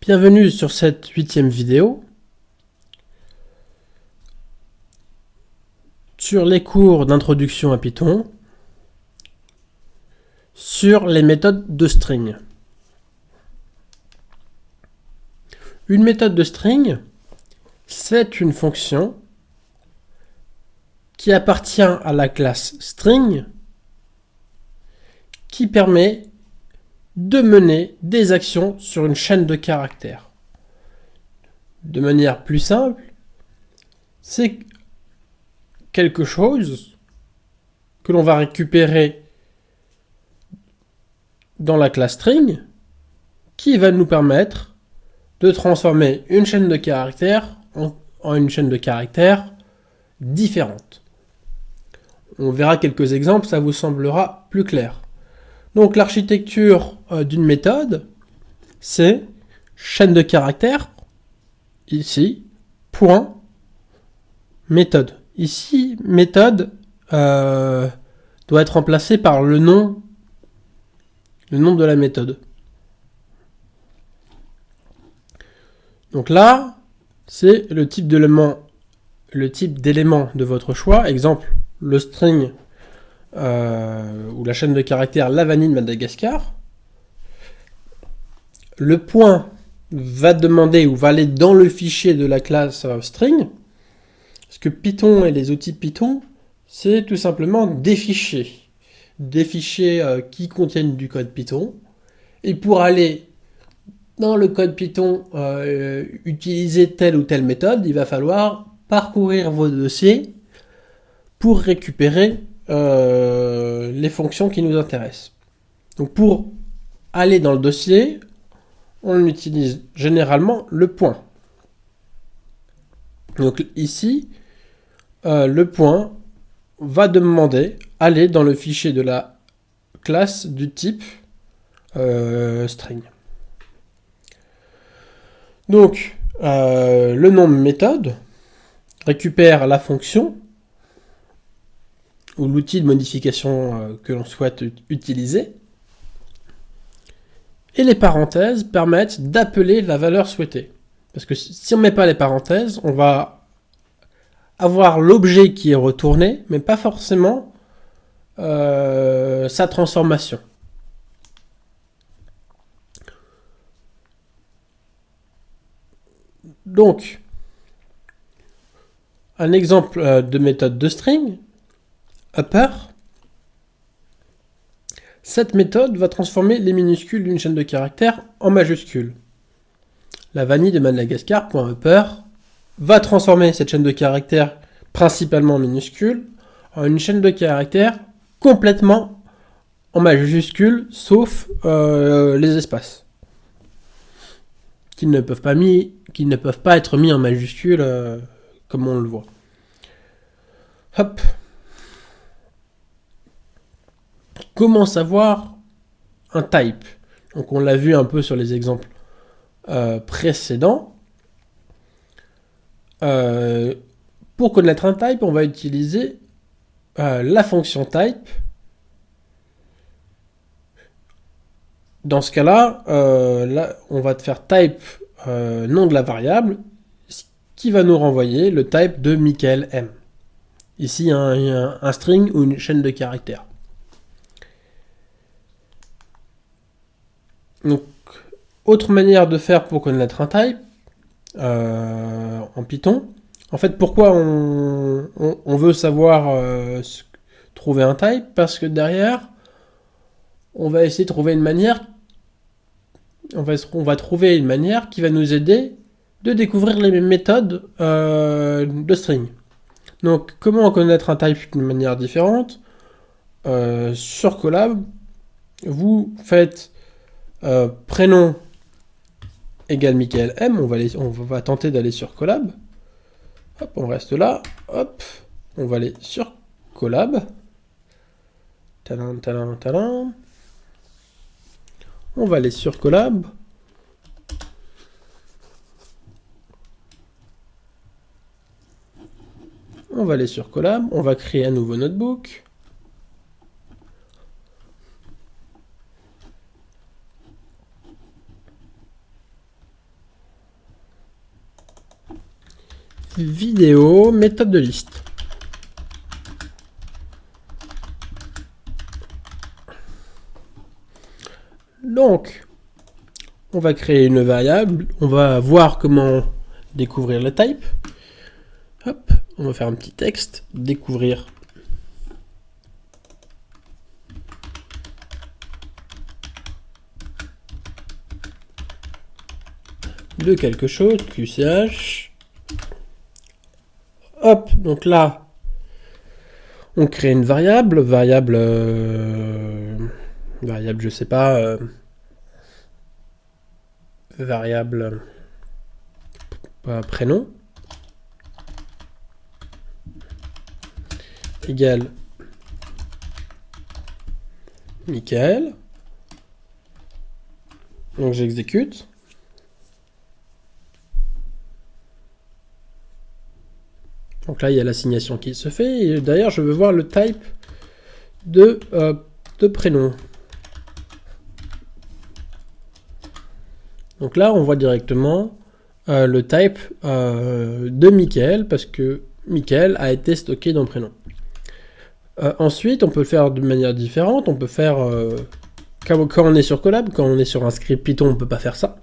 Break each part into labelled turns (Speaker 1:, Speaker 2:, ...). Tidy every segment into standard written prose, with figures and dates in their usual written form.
Speaker 1: Bienvenue sur cette 8e vidéo sur les cours d'introduction à Python sur les méthodes de string. Une méthode de string, c'est une fonction qui appartient à la classe string qui permet de mener des actions sur une chaîne de caractères. De manière plus simple, c'est quelque chose que l'on va récupérer dans la classe string qui va nous permettre de transformer une chaîne de caractères en une chaîne de caractères différente. On verra quelques exemples, ça vous semblera plus clair. Donc l'architecture d'une méthode, c'est chaîne de caractères, ici, point, méthode. Ici, méthode doit être remplacée par le nom de la méthode. Donc là, c'est le type d'élément de votre choix. Exemple, le string ou la chaîne de caractères La Vanille de Madagascar. Le point va demander ou va aller dans le fichier de la classe string. Parce que Python et les outils Python, c'est tout simplement des fichiers. Des fichiers qui contiennent du code Python. Et pour aller dans le code Python utiliser telle ou telle méthode, il va falloir parcourir vos dossiers pour récupérer les fonctions qui nous intéressent. Donc pour aller dans le dossier, on utilise généralement le point. Donc ici, le point va demander aller dans le fichier de la classe du type string. Donc, le nom méthode récupère la fonction ou l'outil de modification que l'on souhaite utiliser. Et les parenthèses permettent d'appeler la valeur souhaitée. Parce que si on ne met pas les parenthèses, on va avoir l'objet qui est retourné, mais pas forcément sa transformation. Donc, un exemple de méthode de string, upper. Cette méthode va transformer les minuscules d'une chaîne de caractères en majuscules. La vanille de Madagascar.upper va transformer cette chaîne de caractères principalement en minuscules en une chaîne de caractères complètement en majuscules, sauf les espaces, qui ne peuvent pas être mis en majuscules comme on le voit. Hop. Comment savoir un type? Donc on l'a vu un peu sur les exemples précédents. Pour connaître un type, on va utiliser la fonction type. Dans ce cas-là, là, on va faire type nom de la variable, ce qui va nous renvoyer le type de Michael M. Ici, un string ou une chaîne de caractères. Donc, autre manière de faire pour connaître un type en Python. En fait, pourquoi on veut savoir trouver un type? Parce que derrière, on va essayer de trouver une manière. On va trouver une manière qui va nous aider de découvrir les méthodes de string. Donc, comment connaître un type d'une manière différente? Sur Colab, vous faites prénom égale Michael M. On va tenter d'aller sur Colab. Hop, on reste là. Hop, on va aller sur Colab. Tadam, tadam, tadam. On va aller sur Colab. On va aller sur Colab. On va créer un nouveau notebook. vidéo, méthode de liste. Donc, on va créer une variable, on va voir comment découvrir le type. Hop, on va faire un petit texte, découvrir de quelque chose, QCH. Hop, donc là, on crée une variable, je sais pas, variable prénom égale Michael. Donc j'exécute. Donc là, il y a l'assignation qui se fait. Et d'ailleurs, je veux voir le type de prénom. Donc là, on voit directement le type de Michael, parce que Michael a été stocké dans prénom. Ensuite, on peut le faire de manière différente. On peut faire, quand on est sur Colab, quand on est sur un script Python, on ne peut pas faire ça.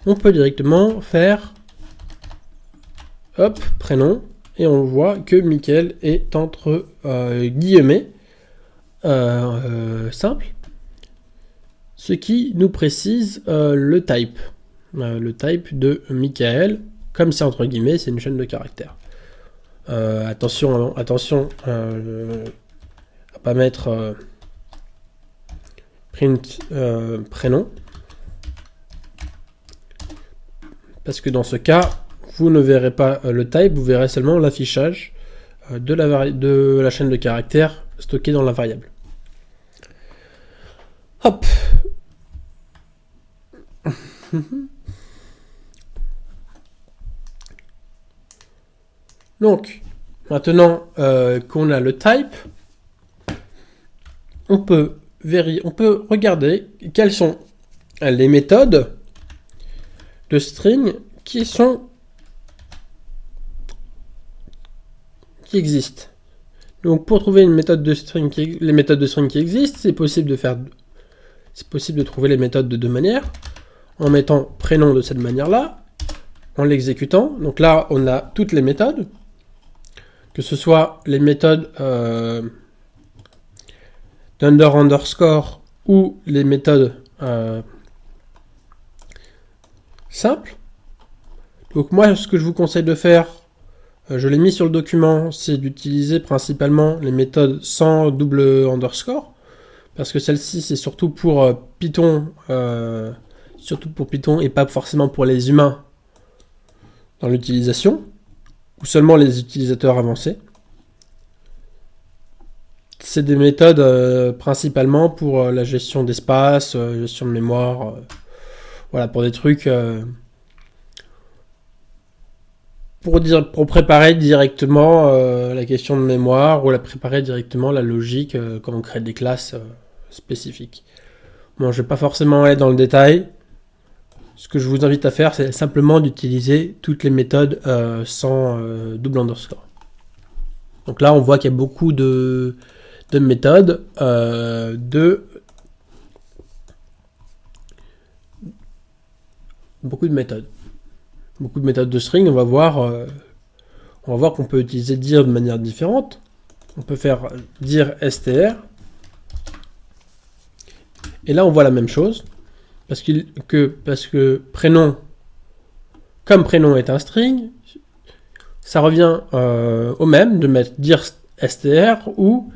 Speaker 1: On peut directement faire hop, prénom, et on voit que Michael est entre guillemets simple, ce qui nous précise le type de Michael. Comme c'est entre guillemets, c'est une chaîne de caractères. Attention, à pas mettre print prénom, parce que dans ce cas, vous ne verrez pas le type, vous verrez seulement l'affichage de la chaîne de caractères stockée dans la variable. Hop. Donc, maintenant qu'on a le type, on peut regarder quelles sont les méthodes de string qui existent. Donc pour trouver une méthode de string les méthodes de string qui existent, c'est possible de trouver les méthodes de deux manières, en mettant prénom de cette manière-là, en l'exécutant. Donc là, on a toutes les méthodes, que ce soit les méthodes underscore ou les méthodes simples. Donc moi, ce que je vous conseille de faire, je l'ai mis sur le document, c'est d'utiliser principalement les méthodes sans double underscore, parce que celle-ci c'est surtout pour Python, et pas forcément pour les humains dans l'utilisation, ou seulement les utilisateurs avancés. C'est des méthodes principalement pour la gestion d'espace, gestion de mémoire, voilà, pour des trucs pour préparer directement la question de mémoire, ou préparer directement la logique quand on crée des classes spécifiques. Bon, je ne vais pas forcément aller dans le détail. Ce que je vous invite à faire, c'est simplement d'utiliser toutes les méthodes sans double underscore. Donc là, on voit qu'il y a beaucoup de méthodes, beaucoup de méthodes de string. On va voir qu'on peut utiliser dir de manière différente. On peut faire dir str. Et là, on voit la même chose. Parce que prénom, comme prénom est un string, ça revient au même de mettre dir str ou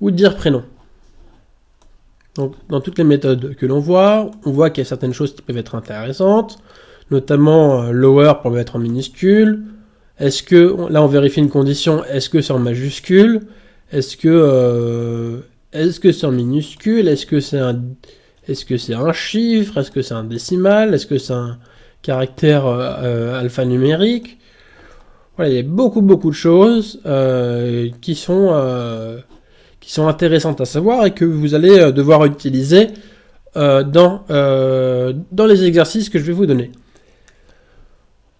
Speaker 1: dir prénom. Donc, dans toutes les méthodes que l'on voit, on voit qu'il y a certaines choses qui peuvent être intéressantes, notamment lower pour mettre en minuscule. Est-ce que, là on vérifie une condition, est-ce que c'est en majuscule? Est-ce que c'est en minuscule? Est-ce que c'est un chiffre? Est-ce que c'est un décimal? Est-ce que c'est un caractère alphanumérique? Voilà, il y a beaucoup de choses qui sont intéressantes à savoir et que vous allez devoir utiliser dans les exercices que je vais vous donner.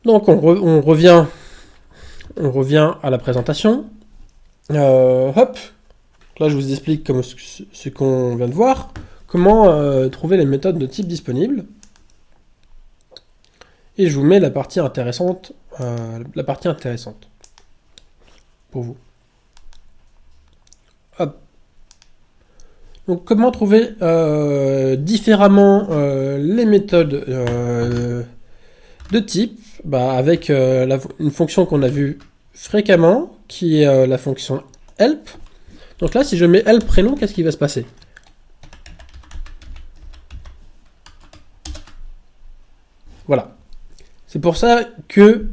Speaker 1: Donc on revient à la présentation. Hop, là je vous explique comme ce qu'on vient de voir, comment trouver les méthodes de type disponibles. Et je vous mets la partie intéressante pour vous. Hop. Donc comment trouver différemment les méthodes de type, avec une fonction qu'on a vue fréquemment, qui est la fonction help. Donc là, si je mets help prénom, qu'est-ce qui va se passer? Voilà. C'est pour ça que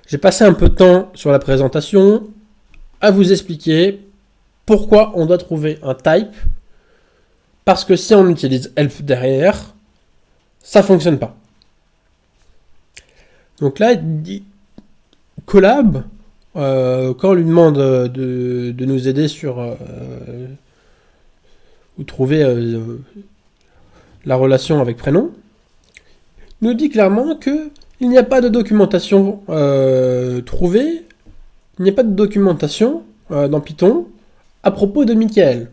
Speaker 1: j'ai passé un peu de temps sur la présentation à vous expliquer pourquoi on doit trouver un type, parce que si on utilise help derrière, ça fonctionne pas. Donc là, Collab, quand on lui demande de nous aider sur ou trouver la relation avec prénom, nous dit clairement que il n'y a pas de documentation trouvée, il n'y a pas de documentation dans Python à propos de Michael.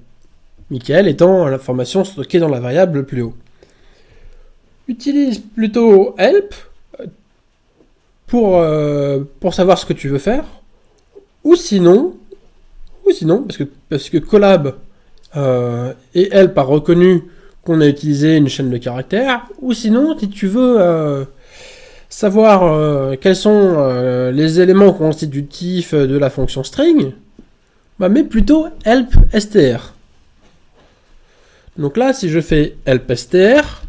Speaker 1: Michael étant l'information stockée dans la variable le plus haut. Utilise plutôt help pour savoir ce que tu veux faire, ou sinon parce que Collab et help a reconnu qu'on a utilisé une chaîne de caractères, ou sinon si tu veux savoir quels sont les éléments constitutifs de la fonction string, mets plutôt help str. Donc là, si je fais help str,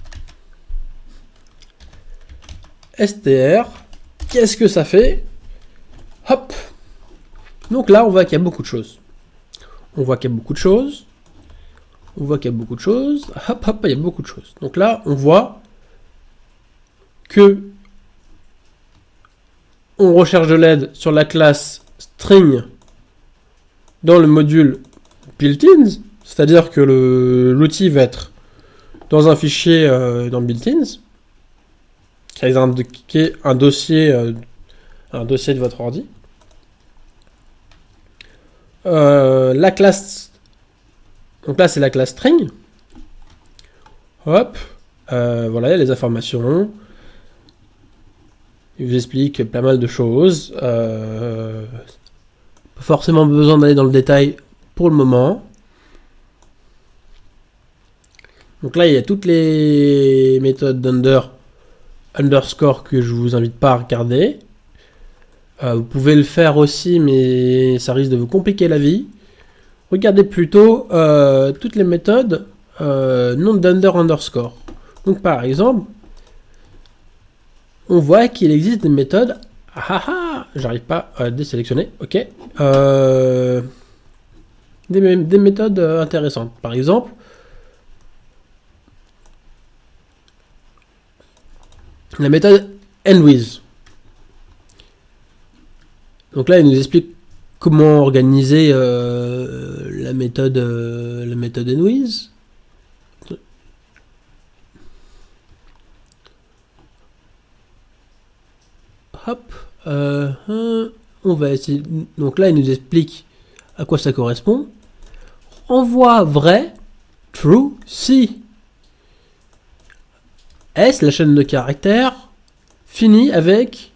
Speaker 1: qu'est-ce que ça fait? Hop. Donc là, on voit qu'il y a beaucoup de choses. Hop, hop, il y a beaucoup de choses. Donc là, on voit que on recherche de l'aide sur la classe string dans le module built-ins, c'est-à-dire que l'outil va être dans un fichier dans built-ins, qui est un dossier de votre ordi. La classe, donc là c'est la classe string. Hop, voilà, il y a les informations. Il vous explique pas mal de choses. Pas forcément besoin d'aller dans le détail pour le moment. Donc là, il y a toutes les méthodes underscore que je vous invite pas à regarder. Vous pouvez le faire aussi, mais ça risque de vous compliquer la vie. Regardez plutôt toutes les méthodes non underscore. Donc par exemple, on voit qu'il existe des méthodes. J'arrive pas à désélectionner. Ok. Des méthodes intéressantes. Par exemple, la méthode endWith. Donc là, il nous explique comment organiser la méthode endWith. Hop, on va essayer. Donc là, il nous explique à quoi ça correspond. Envoie vrai, true, si S, la chaîne de caractères, finit avec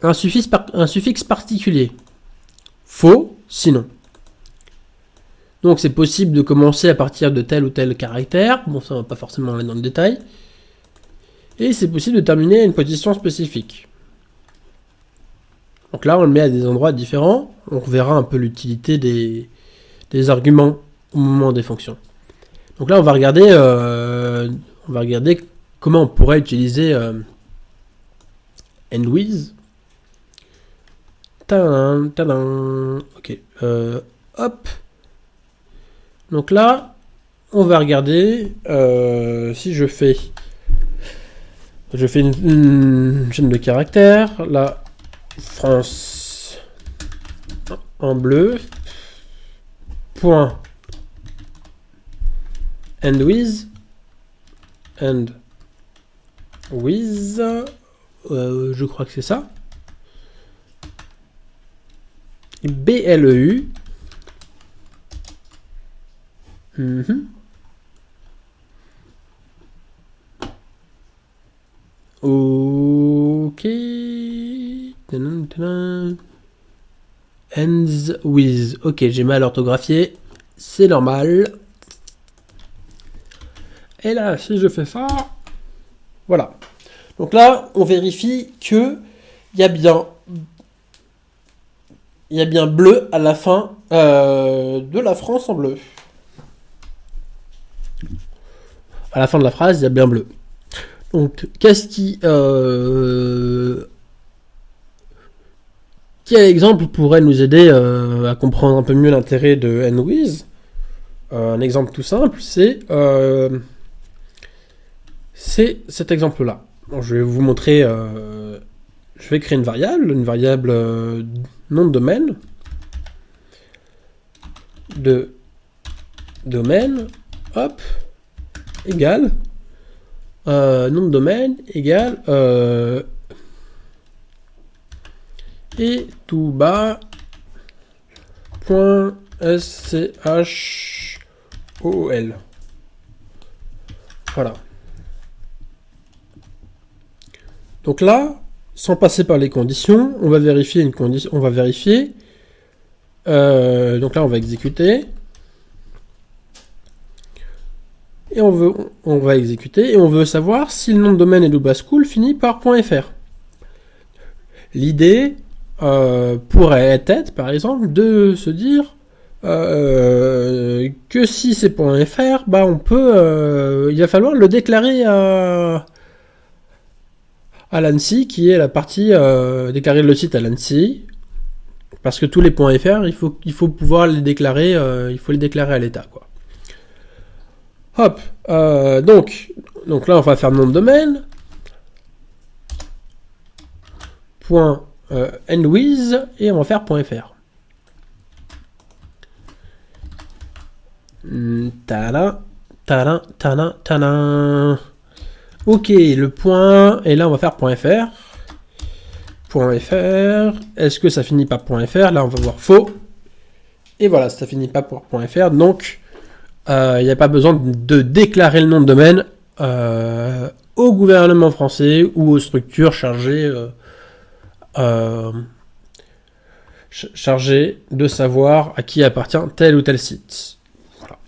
Speaker 1: un suffixe particulier. Faux, sinon. Donc c'est possible de commencer à partir de tel ou tel caractère. Bon, ça va pas forcément aller dans le détail. Et c'est possible de terminer à une position spécifique. Donc là, on le met à des endroits différents. On verra un peu l'utilité des arguments au moment des fonctions. Donc là, on va regarder comment on pourrait utiliser endWith. Ok. Hop. Donc là, on va regarder si je fais une chaîne de caractères. Là, France en bleu. Point endWith. with, je crois que c'est ça. BLEU. Ok. Ends with. Ok, j'ai mal orthographié. C'est normal. Et là, si je fais ça, voilà. Donc là, on vérifie que il y a bien bleu à la fin de la France en bleu. À la fin de la phrase, il y a bien bleu. Donc, qu'est-ce qui... quel exemple pourrait nous aider à comprendre un peu mieux l'intérêt de end with? Un exemple tout simple, c'est cet exemple-là. Bon, je vais vous montrer... je vais créer une variable nom de domaine. De domaine, hop, égale nom de domaine égale et tout bas point .schol. Voilà. Donc là, sans passer par les conditions, on va vérifier une condition. On va vérifier. Donc là, on va exécuter. Et on va exécuter et on veut savoir si le nom de domaine Eduba School finit par .fr. L'idée pourrait être, par exemple, de se dire que si c'est .fr, bah on peut, il va falloir le déclarer à l'ANSSI, qui est la partie déclarer le site à l'ANSSI, parce que tous les .fr, il faut pouvoir les déclarer, il faut les déclarer à l'État, quoi. Hop, donc là on va faire nom de domaine .endwith et on va faire .fr. Tadam. Ok, le point, et là on va faire .fr. .fr, est-ce que ça finit par .fr? Là on va voir faux. Et voilà, ça finit pas par .fr, donc il n'y a pas besoin de déclarer le nom de domaine au gouvernement français ou aux structures chargées de savoir à qui appartient tel ou tel site. Voilà.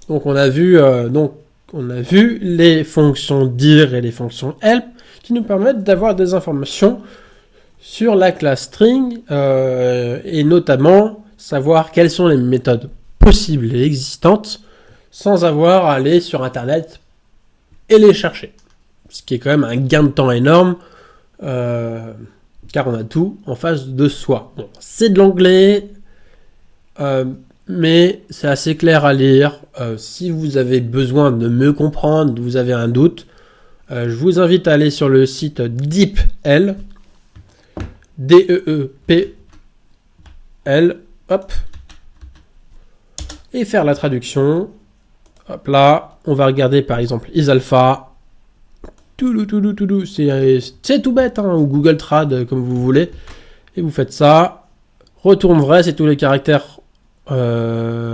Speaker 1: Donc on a vu les fonctions dir et les fonctions help qui nous permettent d'avoir des informations sur la classe string et notamment savoir quelles sont les méthodes possibles et existantes sans avoir à aller sur internet et les chercher. Ce qui est quand même un gain de temps énorme car on a tout en face de soi. Bon, c'est de l'anglais mais c'est assez clair à lire. Si vous avez besoin de mieux comprendre, vous avez un doute, je vous invite à aller sur le site DeepL. D-E-E-P-L, hop, et faire la traduction. Hop là, on va regarder par exemple isalpha. C'est tout bête, hein, ou Google Trad, comme vous voulez. Et vous faites ça. Retourne vrai, c'est tous les caractères dans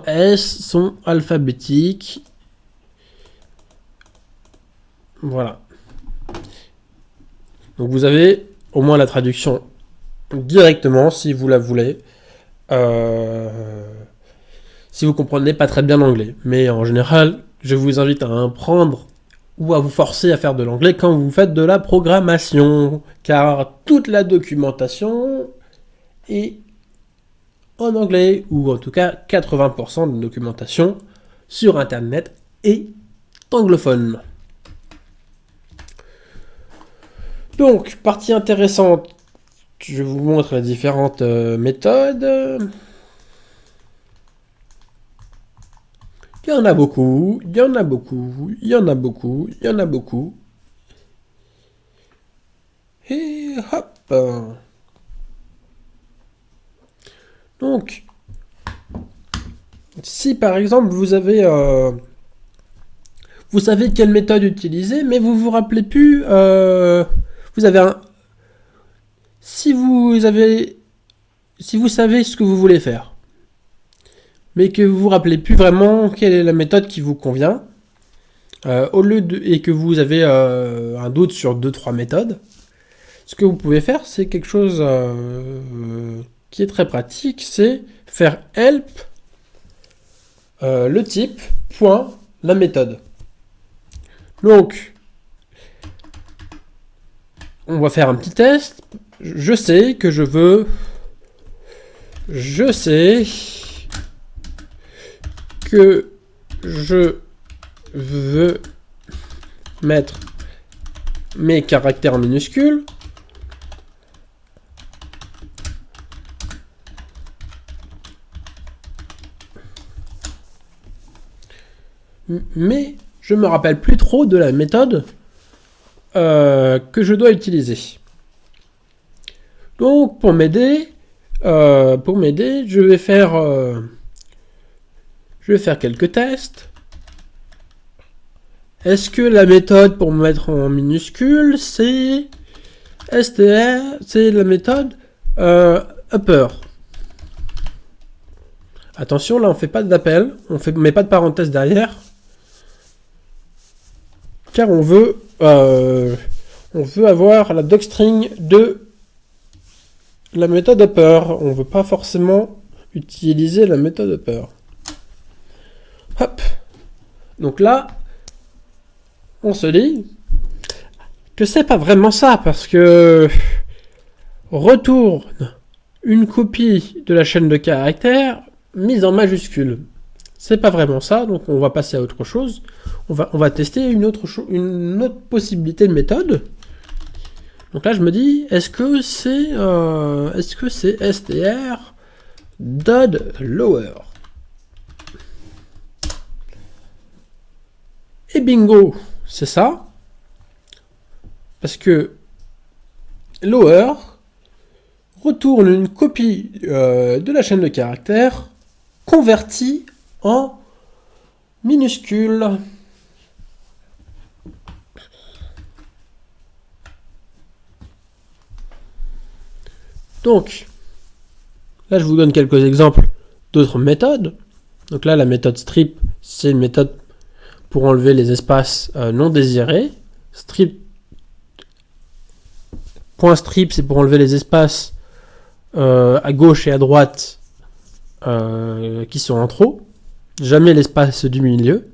Speaker 1: S sont alphabétiques. Voilà. Donc vous avez au moins la traduction directement si vous la voulez. Si vous comprenez pas très bien l'anglais. Mais en général, je vous invite à apprendre ou à vous forcer à faire de l'anglais quand vous faites de la programmation. Car toute la documentation est en anglais, ou en tout cas 80% de la documentation sur Internet est anglophone. Donc, partie intéressante, je vous montre les différentes méthodes. Il y en a beaucoup. Et hop. Donc, Si par exemple vous savez quelle méthode utiliser, mais vous vous rappelez plus, vous avez un, si vous avez, si vous savez ce que vous voulez faire, mais que vous vous rappelez plus vraiment quelle est la méthode qui vous convient, et que vous avez un doute sur 2-3 méthodes, ce que vous pouvez faire, c'est quelque chose qui est très pratique, c'est faire help le type point la méthode. Donc, on va faire un petit test. Je sais que je veux mettre mes caractères en minuscules. Mais je me rappelle plus trop de la méthode que je dois utiliser. Donc pour m'aider, je vais faire quelques tests. Est-ce que la méthode pour me mettre en minuscule, c'est str, c'est la méthode upper. Attention, là on fait pas d'appel, met pas de parenthèse derrière, car on veut avoir la docstring de la méthode upper. On veut pas forcément utiliser la méthode upper. Hop. Donc là, on se dit que c'est pas vraiment ça, parce que retourne une copie de la chaîne de caractères mise en majuscule. C'est pas vraiment ça, donc on va passer à autre chose. On va tester une autre possibilité de méthode. Donc là, je me dis, est-ce que c'est str dot lower? Et bingo, c'est ça. Parce que lower retourne une copie de la chaîne de caractères convertie en minuscule. Donc, là je vous donne quelques exemples d'autres méthodes. Donc là, la méthode strip, c'est une méthode pour enlever les espaces non désirés. Strip, c'est pour enlever les espaces à gauche et à droite qui sont en trop. Jamais l'espace du milieu.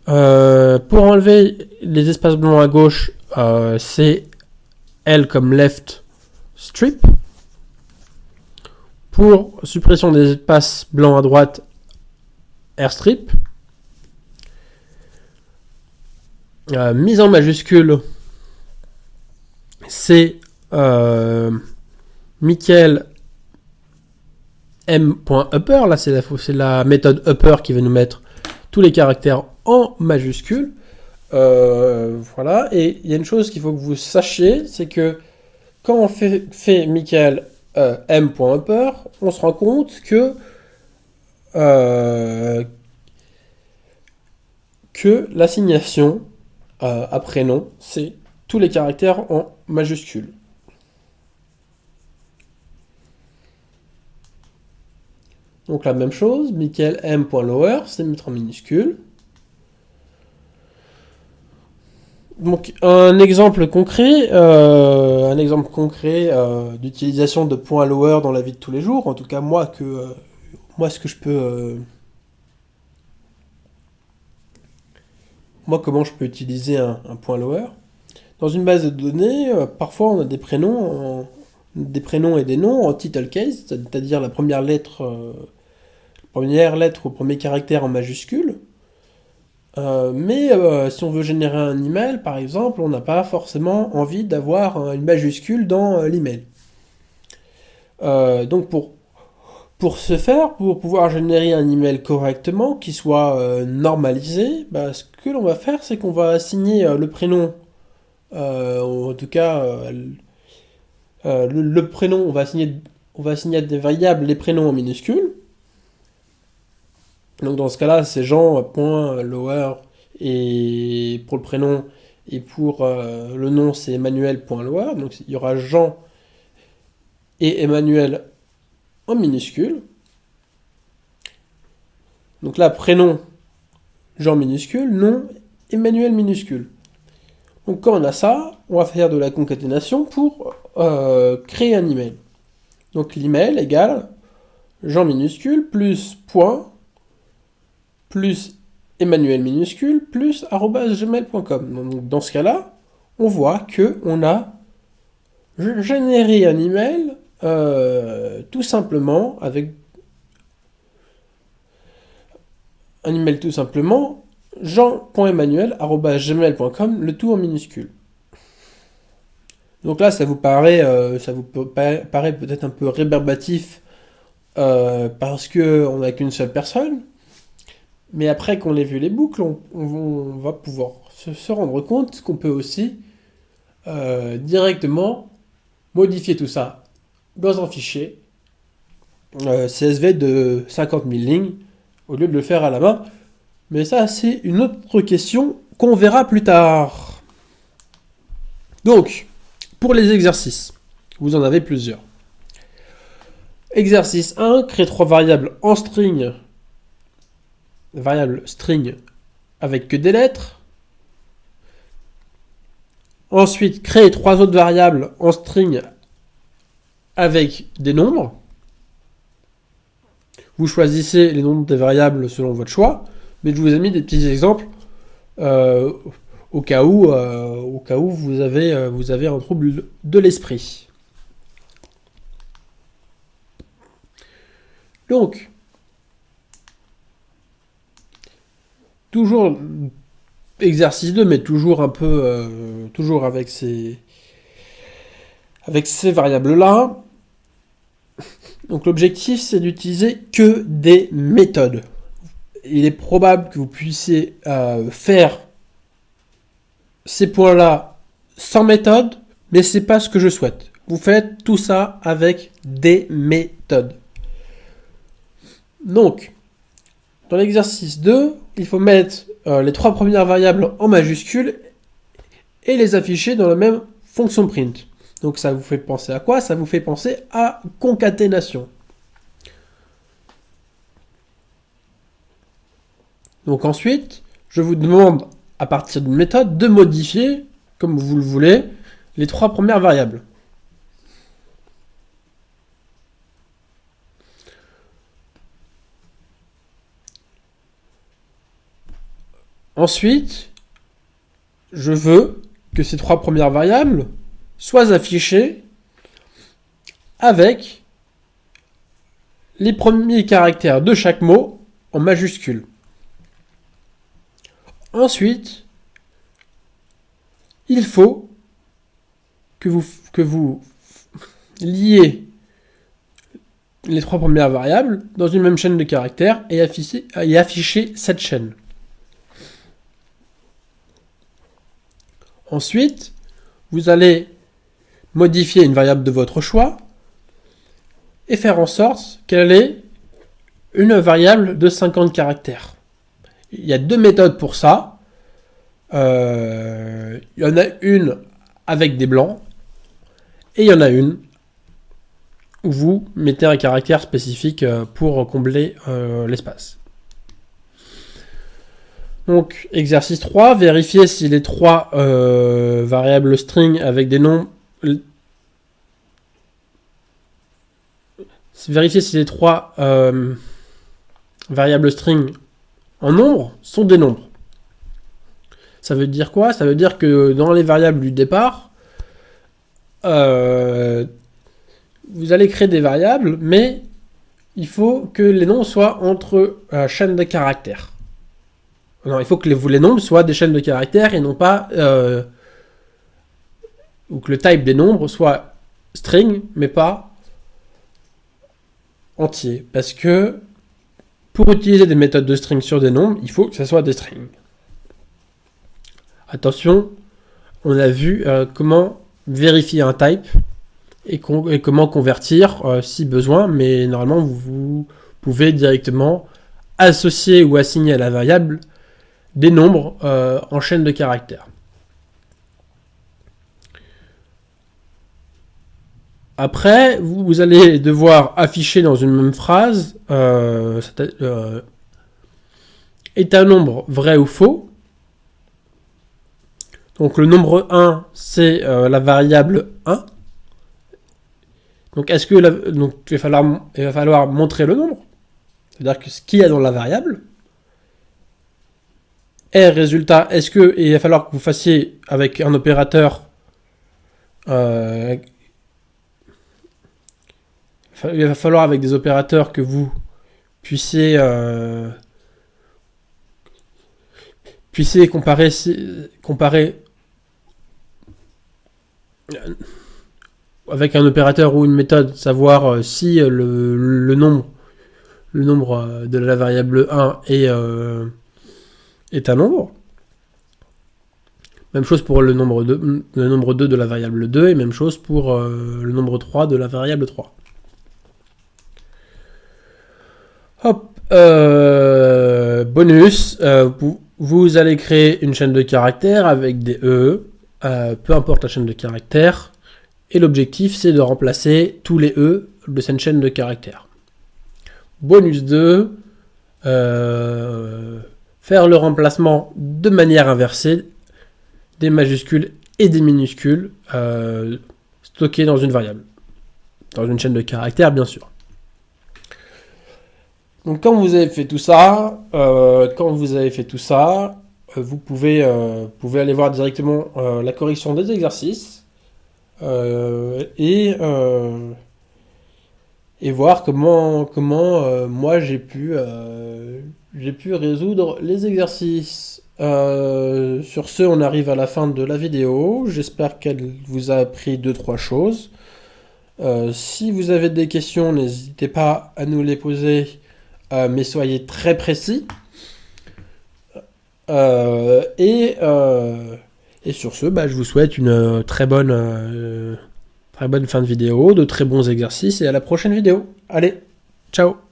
Speaker 1: Pour enlever les espaces blancs à gauche, c'est L comme left strip. Pour suppression des espaces blancs à droite, R strip. Mise en majuscule, c'est Michael m.upper. Là, c'est la méthode upper qui va nous mettre tous les caractères en majuscule. Voilà. Et il y a une chose qu'il faut que vous sachiez, c'est que quand on fait Michael m.upper, on se rend compte que l'assignation à prénom, c'est tous les caractères en majuscule. Donc la même chose, Michael m.lower, c'est mettre en minuscule. Donc un exemple concret d'utilisation de point lower dans la vie de tous les jours. En tout cas moi ce que je peux comment je peux utiliser un point lower. Dans une base de données, parfois on a des prénoms et des noms en title case, c'est-à-dire la première lettre ou premier caractère en majuscule. Mais si on veut générer un email, par exemple, on n'a pas forcément envie d'avoir une majuscule dans l'email. Donc pour ce faire, pour pouvoir générer un email correctement, qui soit normalisé, ce que l'on va faire, c'est qu'on va assigner le prénom, en tout cas le prénom, on va assigner à des variables les prénoms en minuscules. Donc dans ce cas-là, c'est Jean.lower et pour le prénom et pour le nom, c'est Emmanuel.lower. Donc il y aura Jean et Emmanuel en minuscule. Donc là, prénom Jean minuscule, nom Emmanuel minuscule. Donc quand on a ça, on va faire de la concaténation pour créer un email. Donc l'email égale Jean minuscule plus point plus Emmanuel minuscule plus @gmail.com. Donc dans ce cas-là, on voit que on a généré un email tout simplement avec un email tout simplement jean.emmanuel@gmail.com, le tout en minuscule. Donc là, ça vous paraît peut-être un peu rébarbatif parce que on n'a qu'une seule personne. Mais après qu'on ait vu les boucles, on va pouvoir se rendre compte qu'on peut aussi directement modifier tout ça dans un fichier CSV de 50 000 lignes au lieu de le faire à la main. Mais ça, c'est une autre question qu'on verra plus tard. Donc, pour les exercices, vous en avez plusieurs. Exercice 1, créer 3 variables en string, variable string avec que des lettres. Ensuite, créer 3 autres variables en string avec des nombres. Vous choisissez les nombres des variables selon votre choix, mais je vous ai mis des petits exemples au cas où vous avez un trouble de l'esprit. Donc, toujours exercice 2, mais toujours un peu, toujours avec ces variables-là. Donc l'objectif, c'est d'utiliser que des méthodes. Il est probable que vous puissiez faire ces points-là sans méthode, mais c'est pas ce que je souhaite. Vous faites tout ça avec des méthodes. Donc, dans l'exercice 2, il faut mettre les 3 premières variables en majuscules et les afficher dans la même fonction print. Donc ça vous fait penser à quoi? Ça vous fait penser à concaténation. Donc ensuite, je vous demande, à partir d'une méthode, de modifier, comme vous le voulez, les 3 premières variables. Ensuite, je veux que ces 3 premières variables soient affichées avec les premiers caractères de chaque mot en majuscules. Ensuite, il faut que vous liez les 3 premières variables dans une même chaîne de caractères et afficher cette chaîne. Ensuite, vous allez modifier une variable de votre choix et faire en sorte qu'elle ait une variable de 50 caractères. Il y a 2 méthodes pour ça. Il y en a une avec des blancs et il y en a une où vous mettez un caractère spécifique pour combler l'espace. Donc, exercice 3, vérifier si les 3 variables string avec des noms... Vérifier si les 3 variables string en nombre sont des nombres. Ça veut dire quoi? Ça veut dire que dans les variables du départ, vous allez créer des variables, mais il faut que les nombres soient entre chaînes de caractères. Non, il faut que les nombres soient des chaînes de caractères et non pas... ou que le type des nombres soit string, mais pas entier. Parce que pour utiliser des méthodes de string sur des nombres, il faut que ça soit des strings. Attention, on a vu comment vérifier un type et comment convertir si besoin, mais normalement vous pouvez directement associer ou assigner à la variable des nombres en chaîne de caractères. Après, vous allez devoir afficher dans une même phrase est un nombre vrai ou faux. Donc le nombre 1, c'est la variable 1. Donc, il va falloir montrer le nombre, c'est-à-dire que ce qu'il y a dans la variable. Et résultat, il va falloir que vous fassiez avec un opérateur, il va falloir avec des opérateurs que vous puissiez comparer avec un opérateur ou une méthode, savoir si le nombre de la variable 1 est un nombre. Même chose pour le nombre 2 de la variable 2, et même chose pour le nombre 3 de la variable 3. Hop, bonus, vous allez créer une chaîne de caractères avec des E, peu importe la chaîne de caractères, et l'objectif c'est de remplacer tous les E de cette chaîne de caractères. Bonus 2, faire le remplacement de manière inversée des majuscules et des minuscules stockés dans une variable, dans une chaîne de caractères bien sûr. Donc quand vous avez fait tout ça, vous pouvez aller voir directement la correction des exercices et voir comment moi j'ai pu résoudre les exercices. Sur ce, on arrive à la fin de la vidéo. J'espère qu'elle vous a appris 2-3 choses. Si vous avez des questions, n'hésitez pas à nous les poser, mais soyez très précis. Et sur ce, je vous souhaite une très bonne fin de vidéo, de très bons exercices, et à la prochaine vidéo. Allez, ciao!